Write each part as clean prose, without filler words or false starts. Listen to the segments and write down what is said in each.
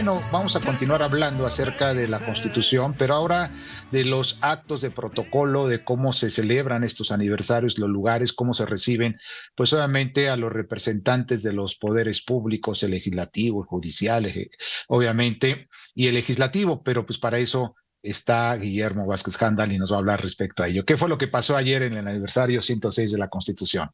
bueno, vamos a continuar hablando acerca de la Constitución, pero ahora de los actos de protocolo, de cómo se celebran estos aniversarios, los lugares, cómo se reciben, pues obviamente a los representantes de los poderes públicos, el legislativo, el judicial, obviamente, y el legislativo, pero pues para eso está Guillermo Vázquez Handal y nos va a hablar respecto a ello. ¿Qué fue lo que pasó ayer en el aniversario 106 de la Constitución?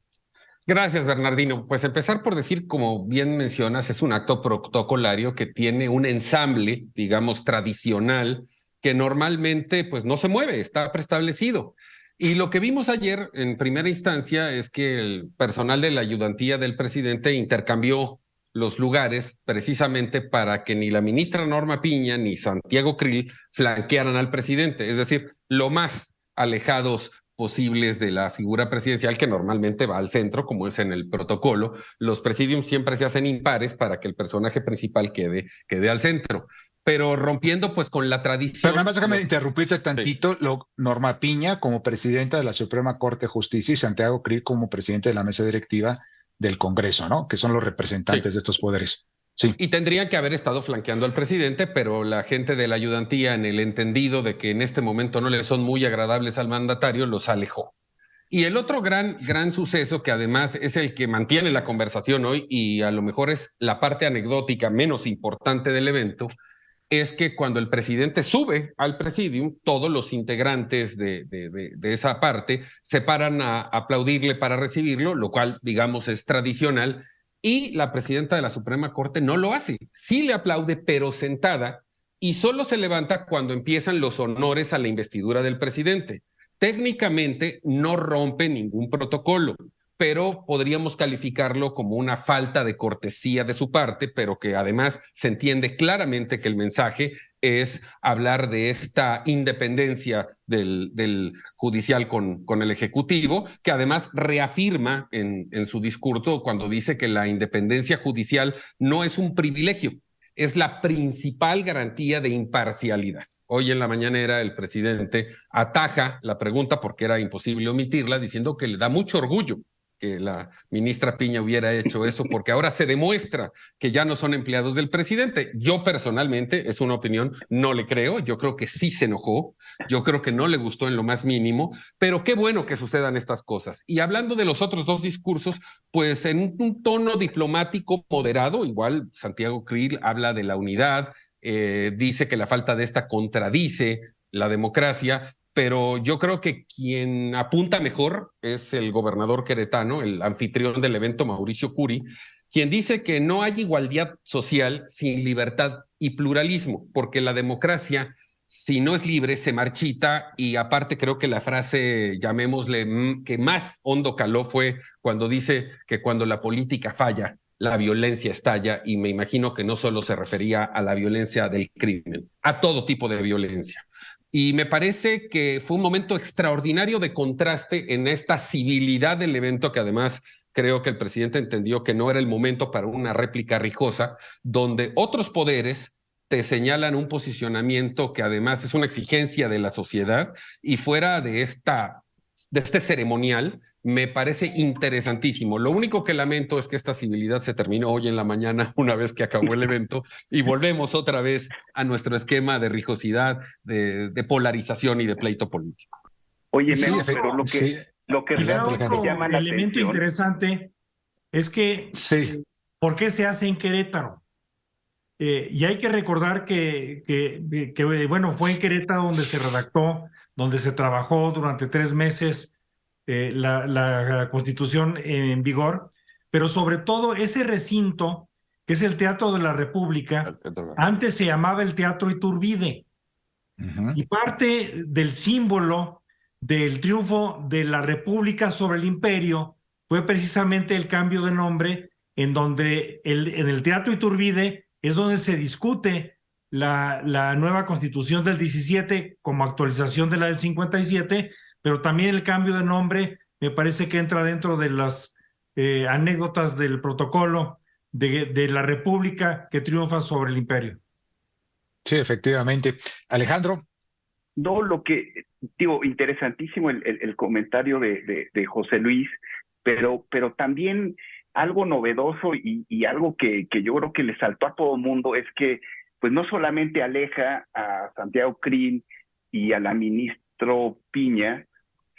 Gracias, Bernardino. Pues empezar por decir, como bien mencionas, es un acto protocolario que tiene un ensamble, digamos, tradicional, que normalmente pues no se mueve, está preestablecido. Y lo que vimos ayer en primera instancia es que el personal de la ayudantía del presidente intercambió los lugares precisamente para que ni la ministra Norma Piña ni Santiago Krill flanquearan al presidente, es decir, lo más alejados posibles de la figura presidencial que normalmente va al centro, como es en el protocolo. Los presidiums siempre se hacen impares para que el personaje principal quede al centro. Pero rompiendo pues con la tradición... Pero nada más déjame interrumpirte tantito. Sí. Norma Piña como presidenta de la Suprema Corte de Justicia y Santiago Krill como presidente de la mesa directiva del Congreso, ¿no? Que son los representantes Sí. de estos poderes. Sí. Y tendrían que haber estado flanqueando al presidente, pero la gente de la ayudantía, en el entendido de que en este momento no le son muy agradables al mandatario, los alejó. Y el otro gran suceso, que además es el que mantiene la conversación hoy y a lo mejor es la parte anecdótica menos importante del evento, es que cuando el presidente sube al presidium, todos los integrantes de esa parte se paran a aplaudirle para recibirlo, lo cual, digamos, es tradicional, y la presidenta de la Suprema Corte no lo hace. Sí le aplaude, pero sentada, y solo se levanta cuando empiezan los honores a la investidura del presidente. Técnicamente no rompe ningún protocolo, pero podríamos calificarlo como una falta de cortesía de su parte, pero que además se entiende claramente que el mensaje es hablar de esta independencia del judicial con el ejecutivo, que además reafirma en su discurso cuando dice que la independencia judicial no es un privilegio, es la principal garantía de imparcialidad. Hoy en la mañanera el presidente ataja la pregunta, porque era imposible omitirla, diciendo que le da mucho orgullo que la ministra Piña hubiera hecho eso, porque ahora se demuestra que ya no son empleados del presidente. Yo personalmente, es una opinión, no le creo, yo creo que sí se enojó, yo creo que no le gustó en lo más mínimo, pero qué bueno que sucedan estas cosas. Y hablando de los otros dos discursos, pues en un tono diplomático moderado, igual Santiago Krill habla de la unidad, dice que la falta de esta contradice la democracia, pero yo creo que quien apunta mejor es el gobernador queretano, el anfitrión del evento, Mauricio Curi, quien dice que no hay igualdad social sin libertad y pluralismo, porque la democracia, si no es libre, se marchita, y aparte creo que la frase, llamémosle, que más hondo caló fue cuando dice que cuando la política falla, la violencia estalla, y me imagino que no solo se refería a la violencia del crimen, a todo tipo de violencia. Y me parece que fue un momento extraordinario de contraste en esta civilidad del evento, que además creo que el presidente entendió que no era el momento para una réplica rijosa, donde otros poderes te señalan un posicionamiento que además es una exigencia de la sociedad, y fuera de este ceremonial, me parece interesantísimo. Lo único que lamento es que esta civilidad se terminó hoy en la mañana, una vez que acabó el evento, y volvemos otra vez a nuestro esquema de rijosidad, de polarización y de pleito político. Oye, Sí, Memo, pero sí. lo que Adelante, realmente Alejandro. llama la Elemento atención, interesante es que, Sí. ¿por qué se hace en Querétaro? Y hay que recordar bueno, fue en Querétaro donde se redactó, donde se trabajó durante 3 meses la Constitución en vigor, pero sobre todo ese recinto, que es el Teatro de la República, antes se llamaba el Teatro Iturbide, y parte del símbolo del triunfo de la República sobre el Imperio fue precisamente el cambio de nombre, en donde en el Teatro Iturbide es donde se discute la nueva Constitución del 17 como actualización de la del 57, pero también el cambio de nombre me parece que entra dentro de las anécdotas del protocolo de la República que triunfa sobre el Imperio. Sí, efectivamente. Alejandro. no, lo que, digo, interesantísimo el comentario de José Luis, pero también algo novedoso y algo que yo creo que le saltó a todo el mundo es que pues no solamente aleja a Santiago Krill y a la ministro Piña,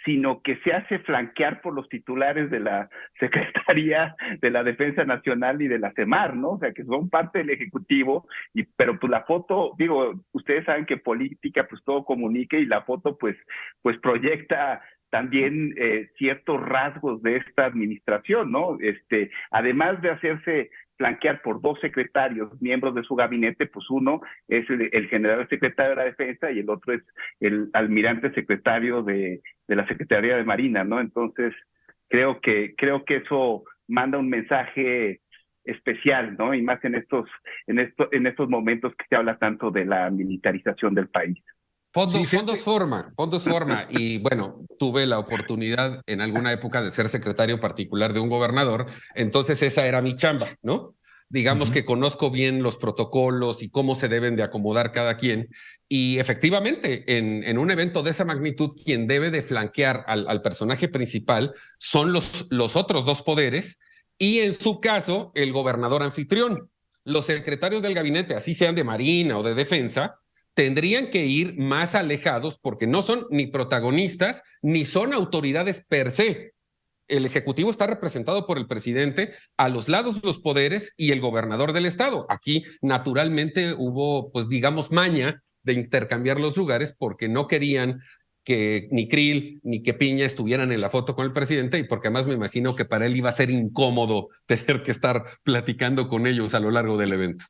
sino que se hace flanquear por los titulares de la Secretaría de la Defensa Nacional y de la CEMAR, ¿no? O sea, que son parte del Ejecutivo, pero pues la foto, digo, ustedes saben que política, pues todo comunica, y la foto pues proyecta también ciertos rasgos de esta administración, ¿no? Además de hacerse flanquear por dos secretarios, miembros de su gabinete, pues uno es el general secretario de la Defensa y el otro es el almirante secretario de la Secretaría de Marina, ¿no? Entonces, creo que eso manda un mensaje especial, ¿no? Y más en estos momentos que se habla tanto de la militarización del país. Fondos forma. Y bueno, tuve la oportunidad en alguna época de ser secretario particular de un gobernador, entonces esa era mi chamba, ¿no? Digamos que conozco bien los protocolos y cómo se deben de acomodar cada quien. Y efectivamente, en un evento de esa magnitud, quien debe de flanquear al personaje principal son los otros dos poderes y en su caso, el gobernador anfitrión. Los secretarios del gabinete, así sean de Marina o de Defensa, tendrían que ir más alejados porque no son ni protagonistas ni son autoridades per se. El Ejecutivo está representado por el presidente, a los lados los poderes y el gobernador del estado. Aquí naturalmente hubo, pues digamos, maña de intercambiar los lugares porque no querían que ni Krill ni que Piña estuvieran en la foto con el presidente y porque además me imagino que para él iba a ser incómodo tener que estar platicando con ellos a lo largo del evento.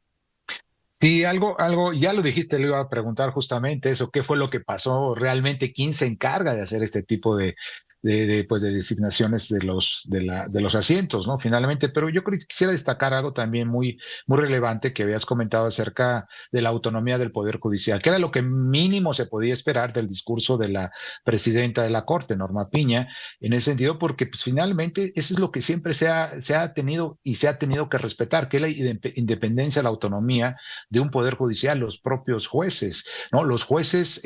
Sí, algo, ya lo dijiste, le iba a preguntar justamente eso, ¿qué fue lo que pasó realmente? ¿Quién se encarga de hacer este tipo de designaciones de los asientos, ¿no? Finalmente, pero yo quisiera destacar algo también muy relevante que habías comentado acerca de la autonomía del Poder Judicial, que era lo que mínimo se podía esperar del discurso de la presidenta de la Corte, Norma Piña, en ese sentido, porque pues, finalmente eso es lo que siempre se ha tenido y se ha tenido que respetar, que es la independencia, la autonomía de un Poder Judicial, los propios jueces, ¿no? Los jueces,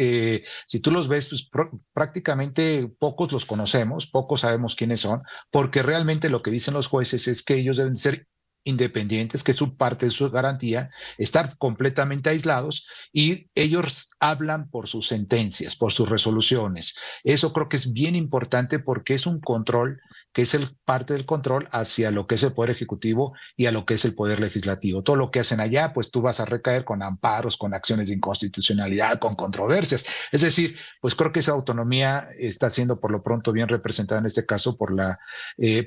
si tú los ves, pues prácticamente pocos los conocemos, pocos sabemos quiénes son, porque realmente lo que dicen los jueces es que ellos deben ser independientes, que es parte de su garantía, estar completamente aislados y ellos hablan por sus sentencias, por sus resoluciones. Eso creo que es bien importante porque es un control que es parte del control hacia lo que es el Poder Ejecutivo y a lo que es el Poder Legislativo. Todo lo que hacen allá, pues tú vas a recaer con amparos, con acciones de inconstitucionalidad, con controversias. Es decir, pues creo que esa autonomía está siendo por lo pronto bien representada en este caso por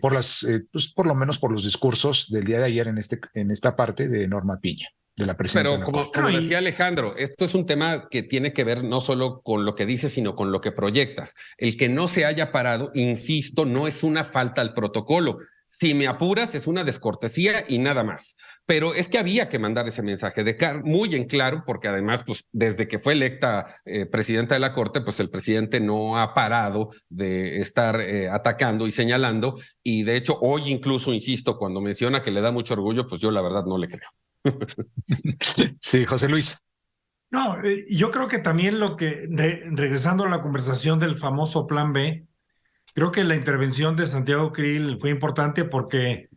pues por lo menos por los discursos del día de ayer en esta parte de Norma Piña, de la presidenta. Pero como decía Alejandro, esto es un tema que tiene que ver no solo con lo que dices, sino con lo que proyectas. El que no se haya parado, insisto, no es una falta al protocolo. Si me apuras, es una descortesía y nada más. Pero es que había que mandar ese mensaje, dejar muy en claro, porque además, pues desde que fue electa presidenta de la Corte, pues el presidente no ha parado de estar atacando y señalando. Y de hecho, hoy incluso, insisto, cuando menciona que le da mucho orgullo, pues yo la verdad no le creo. Sí, José Luis. No, yo creo que también regresando a la conversación del famoso Plan B, creo que la intervención de Santiago Krill fue importante porque,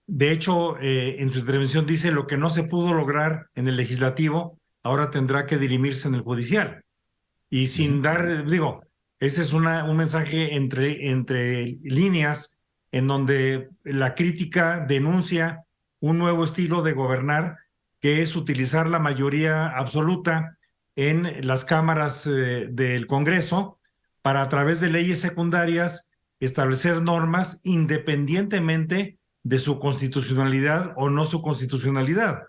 de hecho, en su intervención dice lo que no se pudo lograr en el legislativo, ahora tendrá que dirimirse en el judicial. Y sin ese es un mensaje entre líneas en donde la crítica denuncia un nuevo estilo de gobernar, que es utilizar la mayoría absoluta en las cámaras del Congreso para, a través de leyes secundarias, establecer normas independientemente de su constitucionalidad o no su constitucionalidad,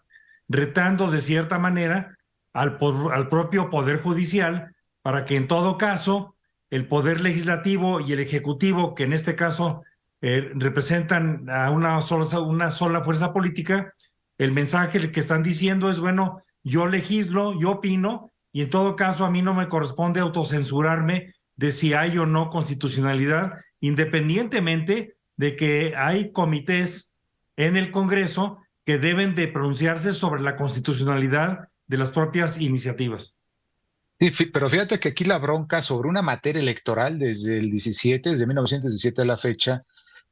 retando de cierta manera al propio Poder Judicial para que en todo caso el Poder Legislativo y el Ejecutivo, que en este caso representan a una sola fuerza política, el mensaje que están diciendo es, bueno, yo legislo, yo opino, y en todo caso a mí no me corresponde autocensurarme de si hay o no constitucionalidad, independientemente de que hay comités en el Congreso que deben de pronunciarse sobre la constitucionalidad de las propias iniciativas. Sí, pero fíjate que aquí la bronca sobre una materia electoral desde 1917 a la fecha,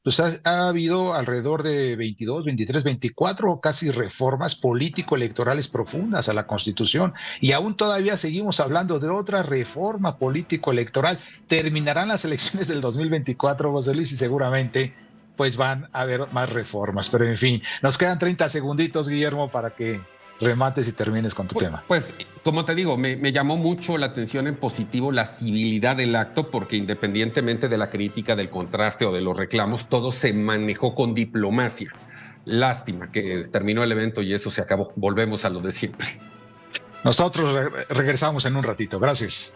pues ha habido alrededor de 22, 23, 24 casi reformas político-electorales profundas a la Constitución, y aún todavía seguimos hablando de otra reforma político-electoral. Terminarán las elecciones del 2024, José Luis, y seguramente pues van a haber más reformas. Pero en fin, nos quedan 30 segunditos, Guillermo, para que remates y termines con tu tema. Pues, como te digo, me llamó mucho la atención en positivo la civilidad del acto, porque independientemente de la crítica, del contraste o de los reclamos, todo se manejó con diplomacia. Lástima que terminó el evento y eso se acabó. Volvemos a lo de siempre. Nosotros regresamos en un ratito. Gracias.